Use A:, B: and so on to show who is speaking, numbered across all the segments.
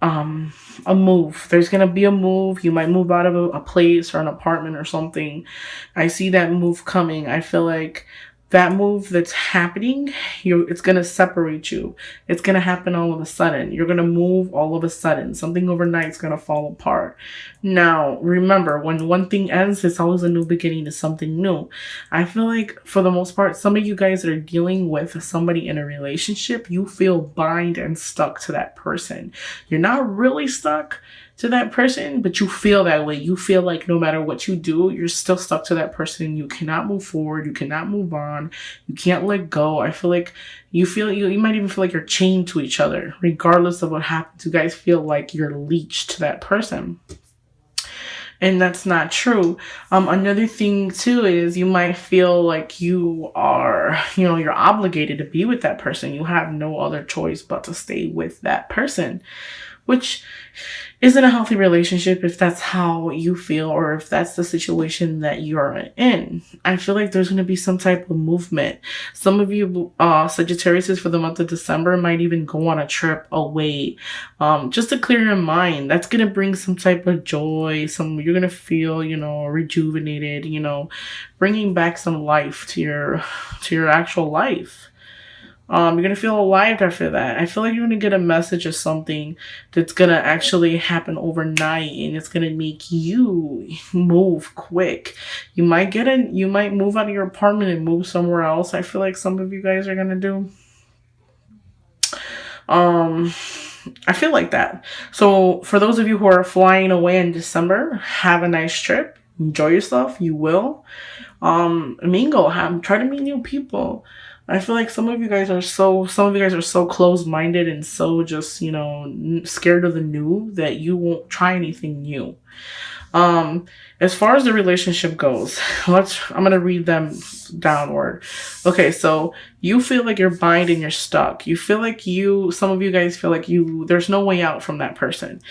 A: a move. There's gonna be a move. You might move out of a place or an apartment or something. I see that move coming. I feel like that move that's happening, it's gonna separate you. It's gonna happen all of a sudden. You're gonna move all of a sudden. Something overnight is gonna fall apart. Now, remember, when one thing ends, it's always a new beginning to something new. I feel like for the most part, some of you guys that are dealing with somebody in a relationship, you feel bind and stuck to that person. You're not really stuck to that person, but you feel that way. You feel like no matter what you do, you're still stuck to that person. You cannot move forward. You cannot move on. You can't let go. I feel like you might even feel like you're chained to each other, regardless of what happens. You guys feel like you're leeched to that person. And that's not true. Another thing too is you might feel like you are, you're obligated to be with that person. You have no other choice but to stay with that person, which isn't a healthy relationship if that's how you feel or if that's the situation that you're in. I feel like there's going to be some type of movement. Some of you Sagittarius for the month of December might even go on a trip away just to clear your mind. That's going to bring some type of joy. You're going to feel, rejuvenated, bringing back some life to your actual life. You're going to feel alive after that. I feel like you're going to get a message of something that's going to actually happen overnight and it's going to make you move quick. You might move out of your apartment and move somewhere else. I feel like some of you guys are going to do. I feel like that. So for those of you who are flying away in December, have a nice trip. Enjoy yourself. You will. Mingle. Try to meet new people. I feel like some of you guys are so closed-minded and so just, scared of the new that you won't try anything new. As far as the relationship goes, I'm going to read them downward. Okay, so you feel like you're bind and you're stuck. You feel like some of you guys feel like there's no way out from that person.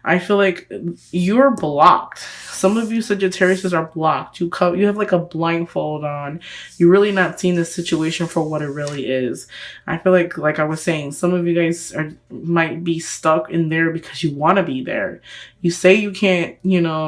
A: I feel like you're blocked. Some of you Sagittarius are blocked. You have like a blindfold on. You're really not seeing the situation for what it really is. I feel like I was saying, some of you guys might be stuck in there because you want to be there. You say you can't,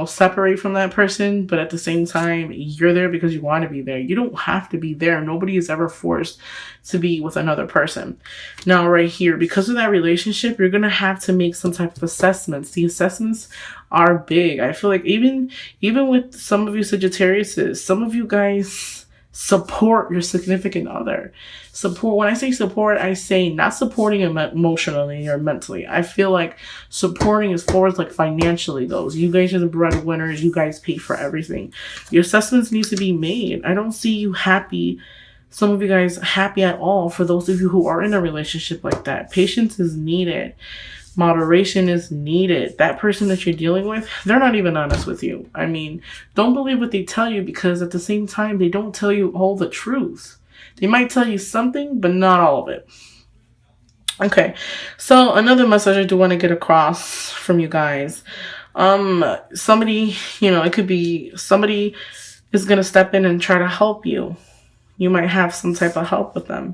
A: separate from that person, but at the same time, you're there because you want to be there. You don't have to be there. Nobody is ever forced to be with another person. Now, right here, because of that relationship, you're going to have to make some type of assessments. The assessments are big. I feel like even with some of you Sagittarius, some of you guys support your significant other. Support. When I say support, I say not supporting him emotionally or mentally. I feel like supporting as far as like financially goes. You guys are the breadwinners. You guys pay for everything. Your assessments need to be made. I don't see you happy. Some of you guys happy at all. For those of you who are in a relationship like that, patience is needed. Moderation is needed. That person that you're dealing with, they're not even honest with you. I mean, don't believe what they tell you, because at the same time, they don't tell you all the truth. They might tell you something, but not all of it. Okay, so another message I do want to get across from you guys. Somebody, it could be somebody is going to step in and try to help you. You might have some type of help with them.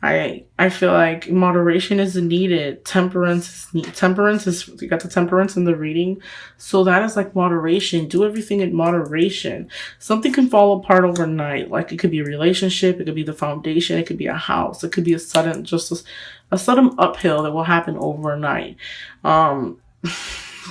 A: I feel like moderation is needed. Temperance is, you got the temperance in the reading. So that is like moderation. Do everything in moderation. Something can fall apart overnight. Like it could be a relationship. It could be the foundation. It could be a house. It could be a sudden uphill that will happen overnight.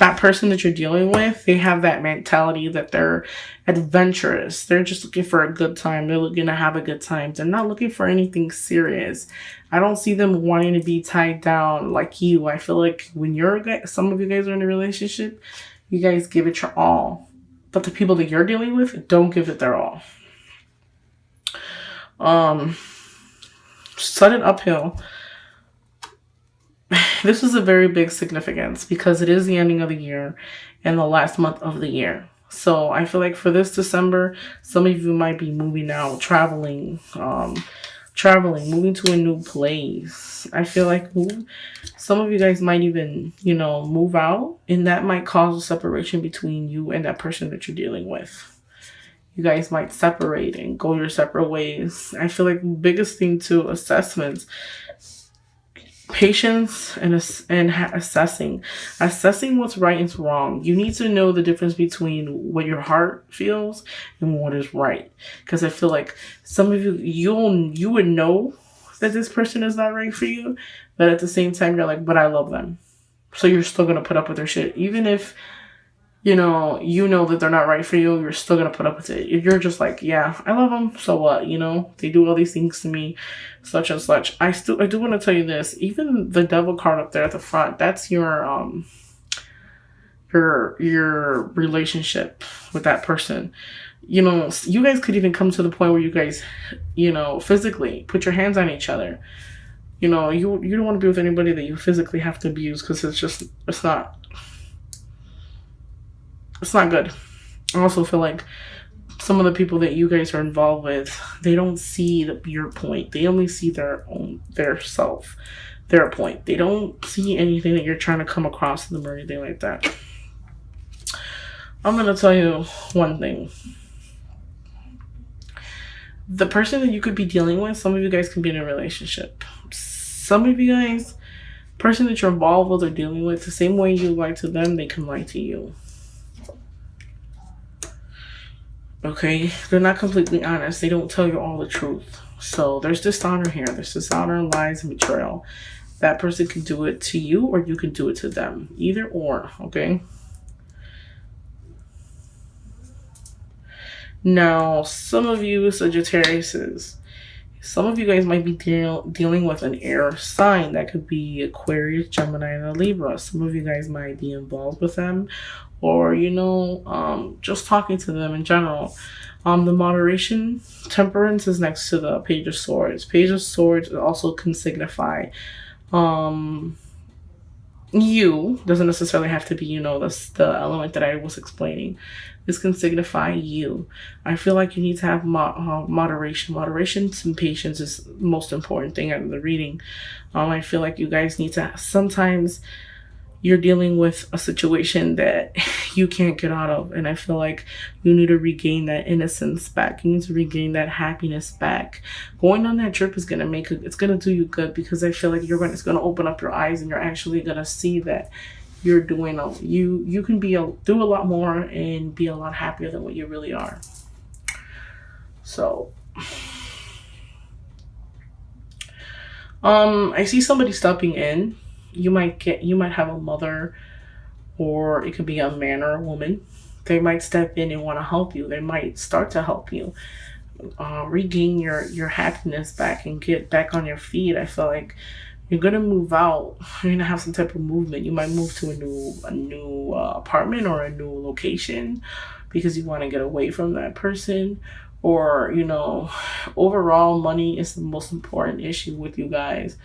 A: That person that you're dealing with, they have that mentality that they're adventurous. They're just looking for a good time. They're looking to have a good time. They're not looking for anything serious. I don't see them wanting to be tied down like you. I feel like when some of you guys are in a relationship, you guys give it your all. But the people that you're dealing with don't give it their all. Sudden uphill. This is a very big significance because it is the ending of the year and the last month of the year. So I feel like for this December, some of you might be moving out, traveling, moving to a new place. I feel like some of you guys might even, move out, and that might cause a separation between you and that person that you're dealing with. You guys might separate and go your separate ways. I feel like the biggest thing to assessments Patience and assessing what's right and wrong. You need to know the difference between what your heart feels and what is right. Because I feel like some of you would know that this person is not right for you, but at the same time you're like, but I love them, so you're still gonna put up with their shit, even if you know that they're not right for you. You're still gonna put up with it. If you're just like, yeah, I love them, so what? They do all these things to me, such and such. I do want to tell you this. Even the devil card up there at the front, that's your relationship with that person. You guys could even come to the point where you guys, physically put your hands on each other. You don't want to be with anybody that you physically have to abuse, because it's not good. I also feel like some of the people that you guys are involved with, they don't see your point. They only see their point. They don't see anything that you're trying to come across to them or anything like that. I'm going to tell you one thing. The person that you could be dealing with, some of you guys can be in a relationship. Some of you guys, person that you're involved with or dealing with, the same way you lie to them, they can lie to you. Okay, they're not completely honest. They don't tell you all the truth. So there's dishonor here. There's dishonor, lies, and betrayal. That person can do it to you, or you can do it to them. Either or, okay? Now, some of you Sagittariuses, some of you guys might be dealing with an air sign. That could be Aquarius, Gemini, and Libra. Some of you guys might be involved with them, or just talking to them in general. The moderation, temperance is next to the Page of Swords. Page of Swords also can signify you. Doesn't necessarily have to be the element that I was explaining. This can signify you. I feel like you need to have moderation. Moderation and patience is the most important thing out of the reading. I feel like you guys need to, sometimes you're dealing with a situation that you can't get out of. And I feel like you need to regain that innocence back. You need to regain that happiness back. Going on that trip is it's going to do you good, because I feel like it's going to open up your eyes, and you're actually going to see that you're doing you can do a lot more and be a lot happier than what you really are. So I see somebody stepping in. You might have a mother, or it could be a man or a woman. They might step in and want to help you. They might start to help you regain your happiness back and get back on your feet. I feel like you're gonna move out. You're gonna have some type of movement. You might move to a new apartment or a new location because you want to get away from that person. Or overall, money is the most important issue with you guys.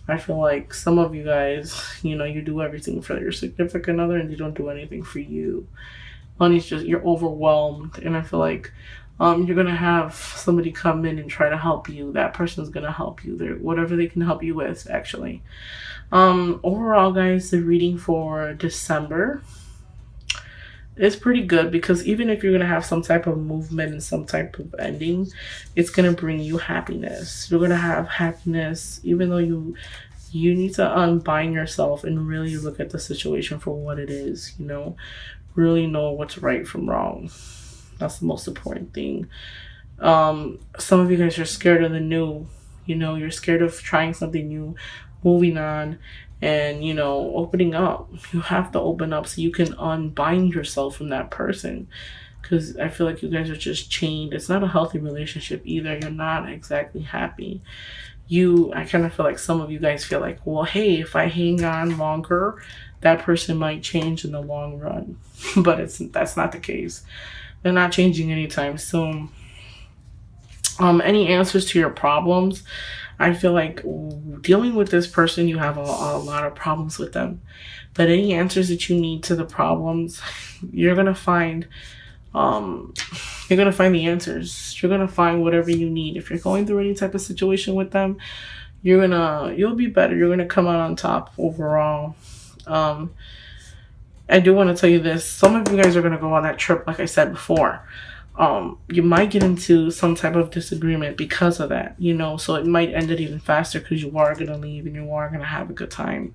A: I feel like some of you guys, you do everything for your significant other, and they don't do anything for you. Money's just, you're overwhelmed, and I feel like you're gonna have somebody come in and try to help you. That person's gonna help you. Whatever they can help you with, actually. Overall, guys, the reading for December is pretty good, because even if you're gonna have some type of movement and some type of ending, it's gonna bring you happiness. You're gonna have happiness, even though you need to unbind yourself and really look at the situation for what it is. Really know what's right from wrong. That's the most important thing. Some of you guys are scared of the new. You're scared of trying something new, moving on, and opening up. You have to open up so you can unbind yourself from that person, because I feel like you guys are just chained. It's not a healthy relationship either. You're not exactly happy. I kind of feel like some of you guys feel like, well, hey, if I hang on longer, that person might change in the long run. But that's not the case. They're not changing anytime soon. Any answers to your problems? I feel like dealing with this person, you have a lot of problems with them. But any answers that you need to the problems, you're gonna find. You're gonna find the answers. You're gonna find whatever you need. If you're going through any type of situation with them, you'll be better. You're gonna come out on top overall. I do want to tell you this. Some of you guys are going to go on that trip, like I said before. you might get into some type of disagreement because of that, you know, so it might end it even faster because you are going to leave and you are going to have a good time.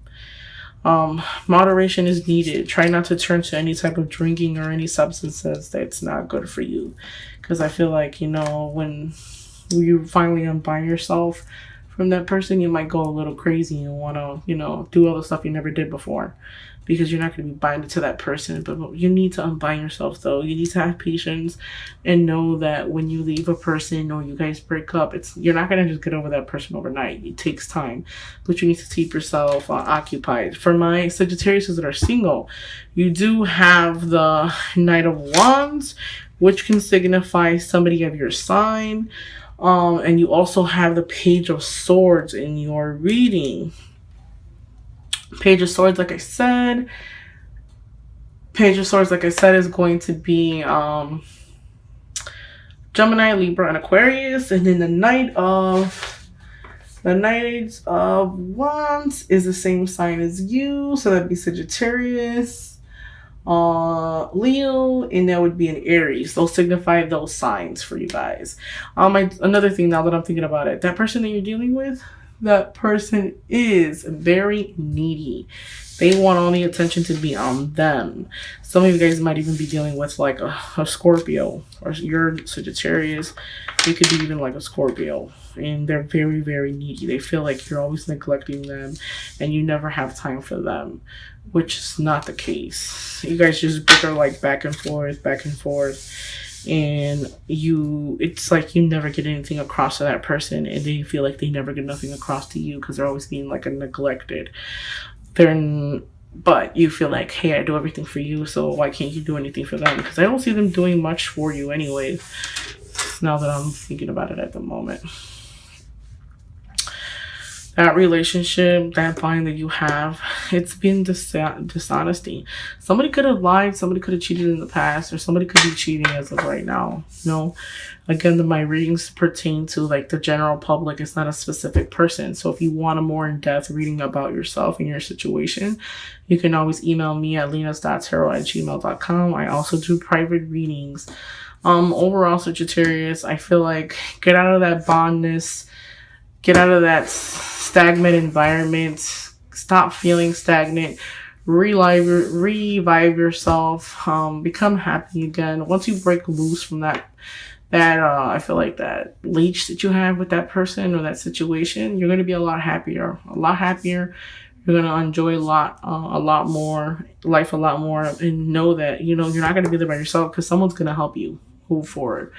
A: Moderation is needed. Try not to turn to any type of drinking or any substances that's not good for you. Because I feel like, you know, when you finally unbind yourself from that person, you might go a little crazy and want to, you know, do all the stuff you never did before. Because you're not going to be binded to that person. But you need to unbind yourself, though. You need to have patience and know that when you leave a person or you guys break up, you're not going to just get over that person overnight. It takes time. But you need to keep yourself occupied. For my Sagittarius that are single, you do have the Knight of Wands, which can signify somebody of your sign. And you also have the Page of Swords in your reading. Page of Swords, like I said, is going to be Gemini, Libra, and Aquarius. And then the Knight of Wands is the same sign as you. So that'd be Sagittarius, Leo, and that would be an Aries. Those signify those signs for you guys. Another thing now that I'm thinking about it, that person that you're dealing with, that person is very needy. They want all the attention to be on them. Some of you guys might even be dealing with like a Scorpio, or you're Sagittarius. It could be even like a Scorpio. And they're very, very needy. They feel like you're always neglecting them and you never have time for them, which is not the case. You guys just bicker like back and forth. And it's like you never get anything across to that person, and they feel like they never get nothing across to you because they're always being like a neglected. But you feel like, hey, I do everything for you, so why can't you do anything for them? Because I don't see them doing much for you anyway, now that I'm thinking about it at the moment. That relationship, that bond that you have, it's been dishonesty. Somebody could have lied, somebody could have cheated in the past, or somebody could be cheating as of right now. You know, again, my readings pertain to like the general public. It's not a specific person. So if you want a more in-depth reading about yourself and your situation, you can always email me at lenas.tarot@gmail.com. I also do private readings. Overall, Sagittarius, I feel like get out of that bondness, get out of that stagnant environment, stop feeling stagnant, revive yourself, become happy again. Once you break loose from that I feel like that leech that you have with that person or that situation, you're going to be a lot happier. You're going to enjoy a lot more life, a lot more, and know that, you know, you're not going to be there by yourself because someone's going to help you move forward.